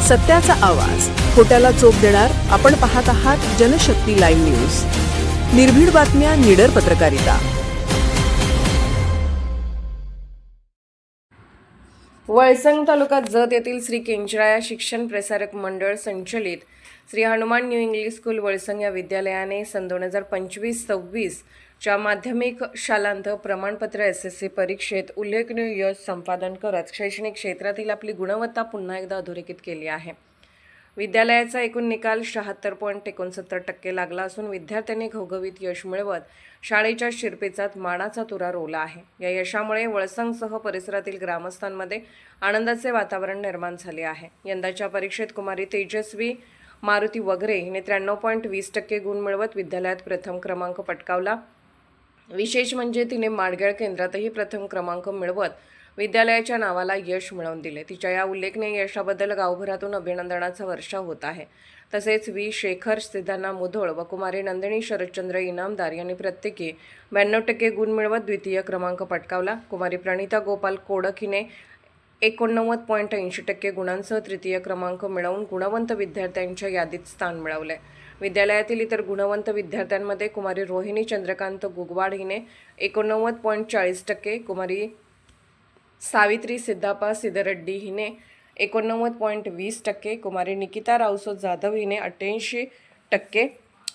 सत्याचा आवाज, खोट्याला चोप देणार. आपण पाहत आहात जनशक्ती लाईव्ह न्यूज. निर्भीड बातम्या, निडर पत्रकारिता. वळसंग तालुक्यात जत येथील श्री केंचराया शिक्षण प्रसारक मंडळ संचलित Shri Hanuman new English school Valsang या विद्यालयाने सन 2025-26 च्या माध्यमिक शालांत प्रमाणपत्र SSC परीक्षेत उल्लेखनीय यश संपादन करत शैक्षणिक क्षेत्रातील आपली गुणवत्ता पुन्हा एकदा अधोरेखित केली आहे. विद्यालयाचा एकूण निकाल 76.69% लागला असून विद्यार्थ्यांनी घवघवीत यश मिळवत शाळेच्या शिरपेचात मानाचा तुरा रोवला आहे. या यशामुळे वळसंगसह परिसरातील ग्रामस्थांमध्ये आनंदाचे वातावरण निर्माण झाले आहे. यंदाच्या परीक्षेत कुमारी तेजस्वी मारुती वगरे हिने 93.20% गुण मिळवत विद्यालयात प्रथम क्रमांक पटकावला. विशेष म्हणजे तिने माडगेळ केंद्रातही प्रथम क्रमांक मिळवत विद्यालयाच्या नावाला यश मिळवून दिले. तिच्या या उल्लेखनीय यशाबद्दल गावभरातून अभिनंदनाचा वर्षाव होत आहे. तसेच शेखर सिद्धांना मुधोळ व कुमारी नंदिनी शरदचंद्र इनामदार यांनी प्रत्येकी 92% गुण मिळवत द्वितीय क्रमांक पटकावला. कुमारी प्रणिता गोपाल कोडक हिने 89.80% गुणांसह तृतीय क्रमांक मिळवून गुणवंत विद्यार्थ्यांच्या यादीत स्थान मिळवले. विद्यालयातील इतर गुणवंत विद्यार्थ्यांमध्ये कुमारी रोहिणी चंद्रकांत गुगवाड हिने 89.40%, कुमारी सावित्री सिद्धापा सिद्धरेड्डी हिने 89.20%, कुमारी निकिता रावसो जाधव हिने 88%,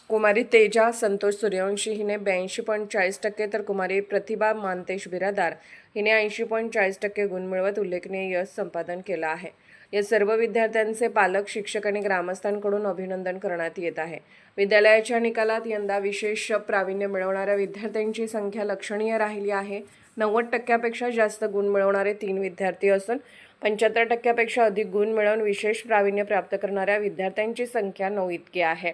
कुमारी तेजा संतोष सूर्यवंशी हिने 82.40%, तर कुमारी प्रतिभा मानतेश बिरादार हिने 80.40% गुण मिळवत उल्लेखनीय यश संपादन केलं आहे. या सर्व विद्यार्थ्यांचे पालक, शिक्षक आणि ग्रामस्थांकडून अभिनंदन करण्यात येत आहे. विद्यालयाच्या निकालात यंदा विशेष प्रावीण्य मिळवणाऱ्या विद्यार्थ्यांची संख्या लक्षणीय राहिली आहे. 90%पेक्षा जास्त गुण मिळवणारे 3 विद्यार्थी असून 75%पेक्षा अधिक गुण मिळवून विशेष प्रावीण्य प्राप्त करणाऱ्या विद्यार्थ्यांची संख्या 9 इतकी आहे.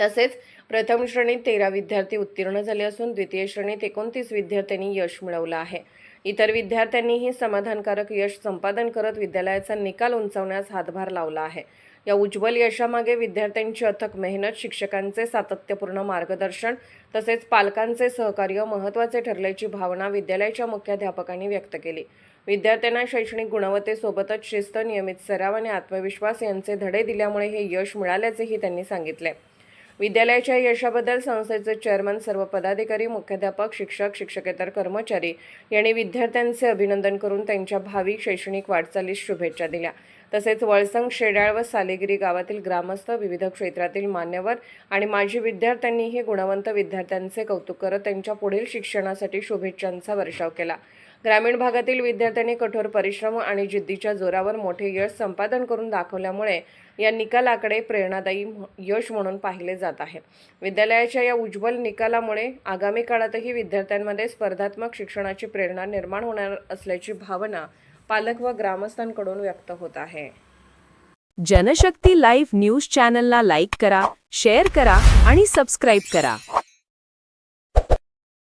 तसेच प्रथम श्रेणीत 13 विद्यार्थी उत्तीर्ण झाले असून द्वितीय श्रेणीत 29 विद्यार्थ्यांनी यश मिळवलं आहे. इतर विद्यार्थ्यांनीही समाधानकारक यश संपादन करत विद्यालयाचा निकाल उंचावण्यास हातभार लावला आहे. या उज्ज्वल यशामागे विद्यार्थ्यांची अथक मेहनत, शिक्षकांचे सातत्यपूर्ण मार्गदर्शन तसेच पालकांचे सहकार्य महत्त्वाचे ठरल्याची भावना विद्यालयाच्या मुख्याध्यापकांनी व्यक्त केली. विद्यार्थ्यांना शैक्षणिक गुणवत्तेसोबतच शिस्त, नियमित सराव आणि आत्मविश्वास यांचे धडे दिल्यामुळे हे यश मिळाल्याचेही त्यांनी सांगितले. विद्यालयाच्या यशाबद्दल संस्थेचे चेअरमन, सर्व पदाधिकारी, मुख्याध्यापक, शिक्षक, शिक्षकेतर कर्मचारी यांनी विद्यार्थ्यांचे अभिनंदन करून त्यांच्या भावी शैक्षणिक वाटचालीस शुभेच्छा दिल्या. तसेच वळसंग, शेडाळ व सालेगिरी गावातील ग्रामस्थ, विविध क्षेत्रातील मान्यवर आणि माजी विद्यार्थ्यांनीही गुणवंत विद्यार्थ्यांचे कौतुक करत त्यांच्या पुढील शिक्षणासाठी शुभेच्छांचा वर्षाव केला. ग्रामीण भागातील विद्यार्थ्यांनी कठोर परिश्रम आणि जिद्दीच्या जोरावर मोठे यश संपादन करून दाखवल्यामुळे या निकालाकडे प्रेरणादायी यश म्हणून पाहिले जात आहे. विद्यालयाच्या या उज्ज्वल निकालामुळे आगामी काळातही विद्यार्थ्यांमध्ये स्पर्धात्मक शिक्षणाची प्रेरणा निर्माण होणार असल्याची भावना पालक व ग्रामस्थांकडून व्यक्त होत आहे. जनशक्ती लाईव्ह न्यूज चॅनलला लाईक करा, शेअर करा आणि सबस्क्राईब करा.